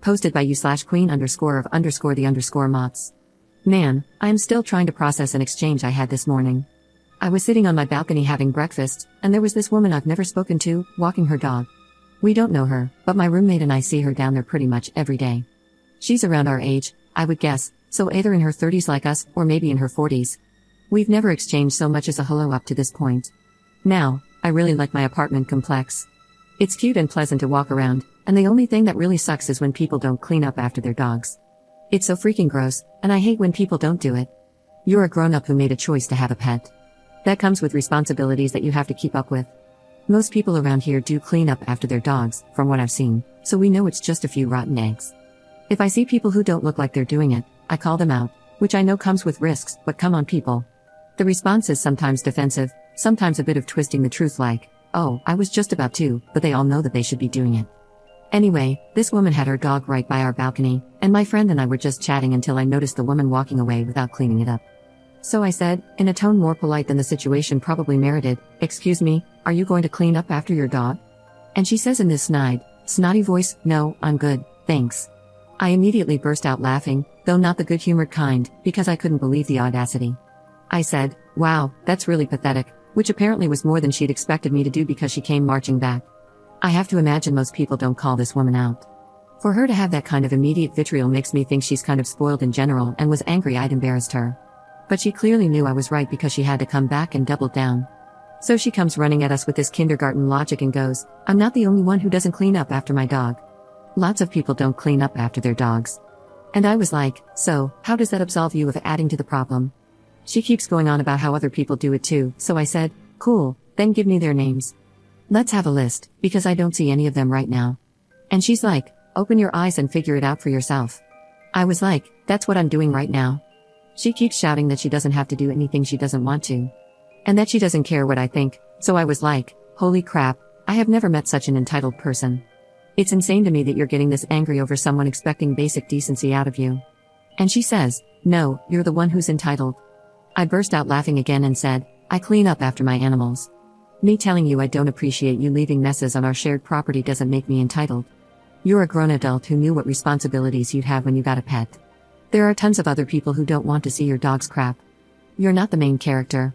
Posted by you/queen_of_the_mots. Man, I am still trying to process an exchange I had this morning. I was sitting on my balcony having breakfast, and there was this woman I've never spoken to, walking her dog. We don't know her, but my roommate and I see her down there pretty much every day. She's around our age, I would guess, so either in her 30s like us, or maybe in her 40s. We've never exchanged so much as a hello up to this point. Now, I really like my apartment complex. It's cute and pleasant to walk around, and the only thing that really sucks is when people don't clean up after their dogs. It's so freaking gross, and I hate when people don't do it. You're a grown-up who made a choice to have a pet. That comes with responsibilities that you have to keep up with. Most people around here do clean up after their dogs, from what I've seen, so we know it's just a few rotten eggs. If I see people who don't look like they're doing it, I call them out, which I know comes with risks, but come on people. The response is sometimes defensive, sometimes a bit of twisting the truth like, oh, I was just about to, but they all know that they should be doing it. Anyway, this woman had her dog right by our balcony, and my friend and I were just chatting until I noticed the woman walking away without cleaning it up. So I said, in a tone more polite than the situation probably merited, "Excuse me, are you going to clean up after your dog?" And she says in this snotty voice, "No, I'm good, thanks." I immediately burst out laughing, though not the good-humored kind, because I couldn't believe the audacity. I said, "Wow, that's really pathetic," which apparently was more than she'd expected me to do because she came marching back. I have to imagine most people don't call this woman out. For her to have that kind of immediate vitriol makes me think she's kind of spoiled in general and was angry I'd embarrassed her. But she clearly knew I was right because she had to come back and doubled down. So she comes running at us with this kindergarten logic and goes, "I'm not the only one who doesn't clean up after my dog. Lots of people don't clean up after their dogs." And I was like, so, how does that absolve you of adding to the problem? She keeps going on about how other people do it too, so I said, "Cool, then give me their names. Let's have a list, because I don't see any of them right now." And she's like, "Open your eyes and figure it out for yourself." I was like, "That's what I'm doing right now." She keeps shouting that she doesn't have to do anything she doesn't want to. And that she doesn't care what I think, so I was like, holy crap, I have never met such an entitled person. It's insane to me that you're getting this angry over someone expecting basic decency out of you. And she says, "No, you're the one who's entitled." I burst out laughing again and said, "I clean up after my animals. Me telling you I don't appreciate you leaving messes on our shared property doesn't make me entitled. You're a grown adult who knew what responsibilities you'd have when you got a pet. There are tons of other people who don't want to see your dog's crap. You're not the main character."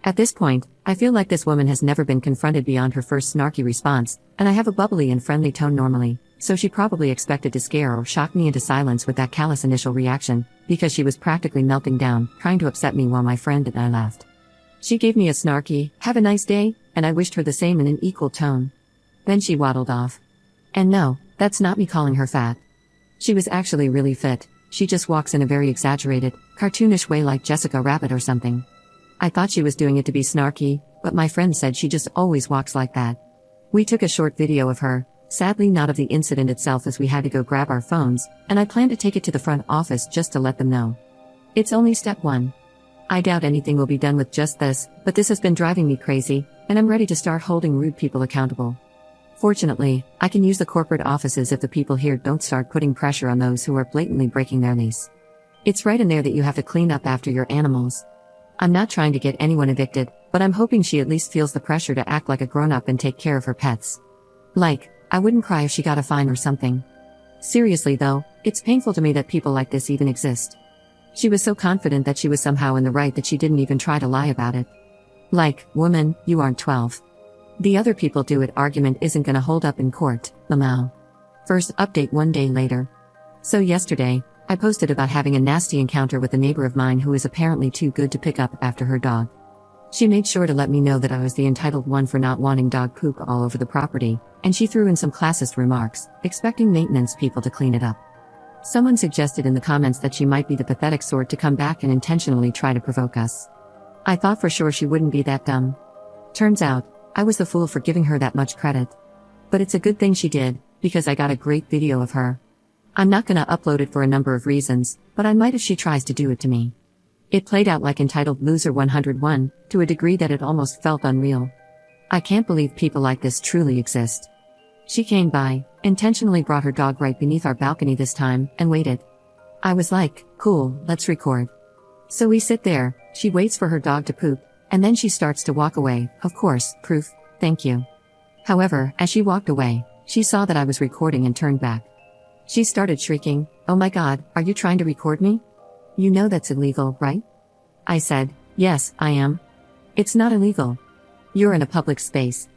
At this point, I feel like this woman has never been confronted beyond her first snarky response, and I have a bubbly and friendly tone normally, so she probably expected to scare or shock me into silence with that callous initial reaction, because she was practically melting down, trying to upset me while my friend and I laughed. She gave me a snarky, "Have a nice day," and I wished her the same in an equal tone. Then she waddled off. And no, that's not me calling her fat. She was actually really fit. She just walks in a very exaggerated, cartoonish way like Jessica Rabbit or something. I thought she was doing it to be snarky, but my friend said she just always walks like that. We took a short video of her, sadly not of the incident itself as we had to go grab our phones, and I plan to take it to the front office just to let them know. It's only step 1. I doubt anything will be done with just this, but this has been driving me crazy, and I'm ready to start holding rude people accountable. Fortunately, I can use the corporate offices if the people here don't start putting pressure on those who are blatantly breaking their lease. It's right in there that you have to clean up after your animals. I'm not trying to get anyone evicted, but I'm hoping she at least feels the pressure to act like a grown-up and take care of her pets. Like, I wouldn't cry if she got a fine or something. Seriously though, it's painful to me that people like this even exist. She was so confident that she was somehow in the right that she didn't even try to lie about it. Like, woman, you aren't 12. The other people do it argument isn't gonna hold up in court, Lamau. First update 1 day later. So yesterday, I posted about having a nasty encounter with a neighbor of mine who is apparently too good to pick up after her dog. She made sure to let me know that I was the entitled one for not wanting dog poop all over the property, and she threw in some classist remarks, expecting maintenance people to clean it up. Someone suggested in the comments that she might be the pathetic sort to come back and intentionally try to provoke us. I thought for sure she wouldn't be that dumb. Turns out, I was the fool for giving her that much credit. But it's a good thing she did, because I got a great video of her. I'm not gonna upload it for a number of reasons, but I might if she tries to do it to me. It played out like entitled Loser 101, to a degree that it almost felt unreal. I can't believe people like this truly exist. She came by, intentionally brought her dog right beneath our balcony this time, and waited. I was like, cool, let's record. So we sit there, she waits for her dog to poop, and then she starts to walk away, of course, proof, thank you. However, as she walked away, she saw that I was recording and turned back. She started shrieking, "Oh my God, are you trying to record me? You know that's illegal, right?" I said, "Yes, I am. It's not illegal. You're in a public space."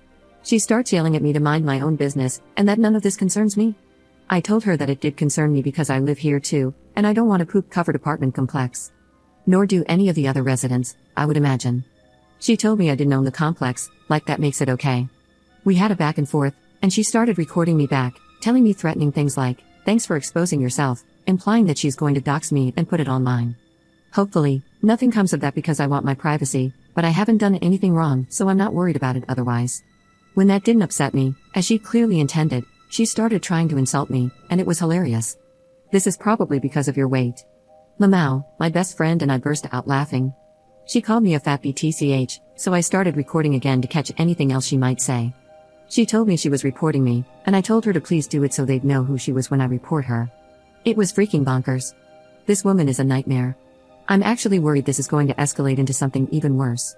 She starts yelling at me to mind my own business, and that none of this concerns me. I told her that it did concern me because I live here too, and I don't want a poop-covered apartment complex. Nor do any of the other residents, I would imagine. She told me I didn't own the complex, like that makes it okay. We had a back and forth, and she started recording me back, telling me threatening things like, "Thanks for exposing yourself," implying that she's going to dox me and put it online. Hopefully, nothing comes of that because I want my privacy, but I haven't done anything wrong, so I'm not worried about it otherwise. When that didn't upset me, as she clearly intended, she started trying to insult me, and it was hilarious. "This is probably because of your weight." Lamau, my best friend, and I burst out laughing. She called me a fat BTCH, so I started recording again to catch anything else she might say. She told me she was reporting me, and I told her to please do it so they'd know who she was when I report her. It was freaking bonkers. This woman is a nightmare. I'm actually worried this is going to escalate into something even worse.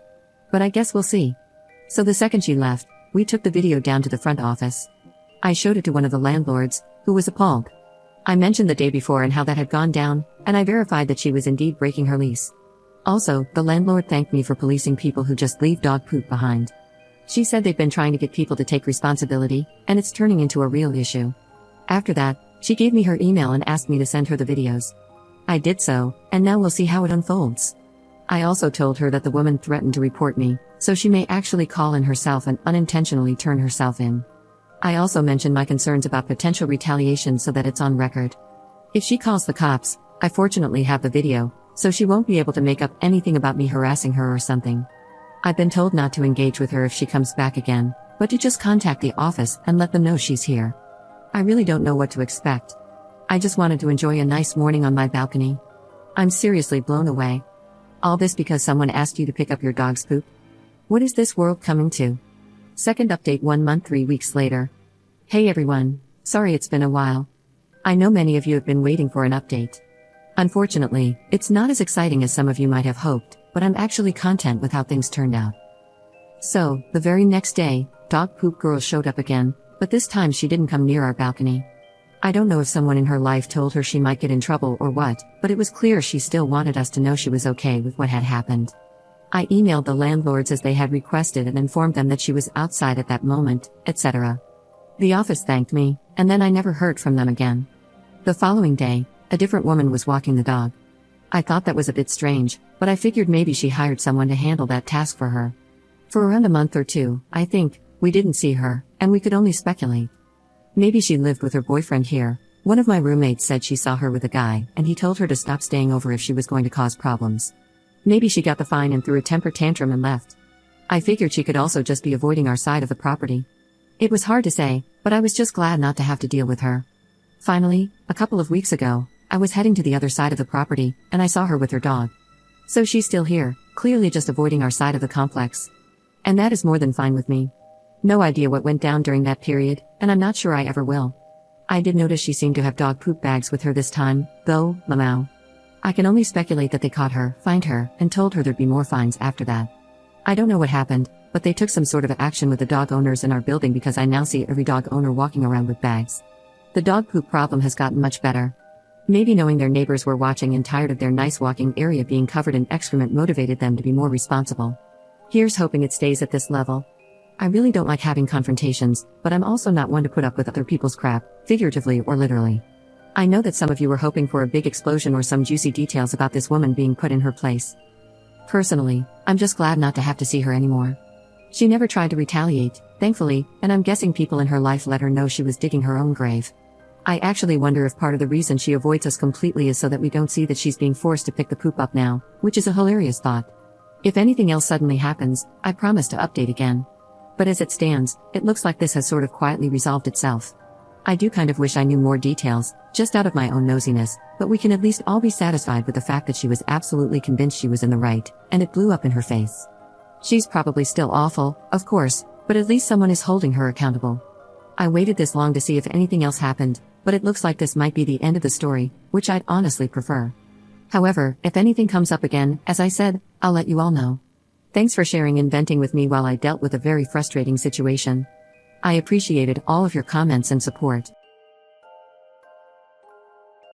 But I guess we'll see. So the second she left, we took the video down to the front office. I showed it to one of the landlords, who was appalled. I mentioned the day before and how that had gone down, and I verified that she was indeed breaking her lease. Also, the landlord thanked me for policing people who just leave dog poop behind. She said they've been trying to get people to take responsibility, and it's turning into a real issue. After that, she gave me her email and asked me to send her the videos. I did so, and now we'll see how it unfolds. I also told her that the woman threatened to report me, so she may actually call in herself and unintentionally turn herself in. I also mentioned my concerns about potential retaliation so that it's on record. If she calls the cops, I fortunately have the video, so she won't be able to make up anything about me harassing her or something. I've been told not to engage with her if she comes back again, but to just contact the office and let them know she's here. I really don't know what to expect. I just wanted to enjoy a nice morning on my balcony. I'm seriously blown away. All this because someone asked you to pick up your dog's poop? What is this world coming to? Second update 1 month 3 weeks later. Hey everyone, sorry it's been a while. I know many of you have been waiting for an update. Unfortunately, it's not as exciting as some of you might have hoped, but I'm actually content with how things turned out. So, the very next day, Dog Poop Girl showed up again, but this time she didn't come near our balcony. I don't know if someone in her life told her she might get in trouble or what, but it was clear she still wanted us to know she was okay with what had happened. I emailed the landlords as they had requested and informed them that she was outside at that moment, etc. The office thanked me, and then I never heard from them again. The following day, a different woman was walking the dog. I thought that was a bit strange, but I figured maybe she hired someone to handle that task for her. For around a month or two, I think, we didn't see her, and we could only speculate. Maybe she lived with her boyfriend here. One of my roommates said she saw her with a guy, and he told her to stop staying over if she was going to cause problems. Maybe she got the fine and threw a temper tantrum and left. I figured she could also just be avoiding our side of the property. It was hard to say, but I was just glad not to have to deal with her. Finally, a couple of weeks ago, I was heading to the other side of the property, and I saw her with her dog. So she's still here, clearly just avoiding our side of the complex. And that is more than fine with me. No idea what went down during that period, and I'm not sure I ever will. I did notice she seemed to have dog poop bags with her this time, though, Lamau. I can only speculate that they caught her, fined her, and told her there'd be more fines after that. I don't know what happened, but they took some sort of action with the dog owners in our building because I now see every dog owner walking around with bags. The dog poop problem has gotten much better. Maybe knowing their neighbors were watching and tired of their nice walking area being covered in excrement motivated them to be more responsible. Here's hoping it stays at this level. I really don't like having confrontations, but I'm also not one to put up with other people's crap, figuratively or literally. I know that some of you were hoping for a big explosion or some juicy details about this woman being put in her place. Personally, I'm just glad not to have to see her anymore. She never tried to retaliate, thankfully, and I'm guessing people in her life let her know she was digging her own grave. I actually wonder if part of the reason she avoids us completely is so that we don't see that she's being forced to pick the poop up now, which is a hilarious thought. If anything else suddenly happens, I promise to update again. But as it stands, it looks like this has sort of quietly resolved itself. I do kind of wish I knew more details, just out of my own nosiness, but we can at least all be satisfied with the fact that she was absolutely convinced she was in the right, and it blew up in her face. She's probably still awful, of course, but at least someone is holding her accountable. I waited this long to see if anything else happened, but it looks like this might be the end of the story, which I'd honestly prefer. However, if anything comes up again, as I said, I'll let you all know. Thanks for sharing and venting with me while I dealt with a very frustrating situation. I appreciated all of your comments and support.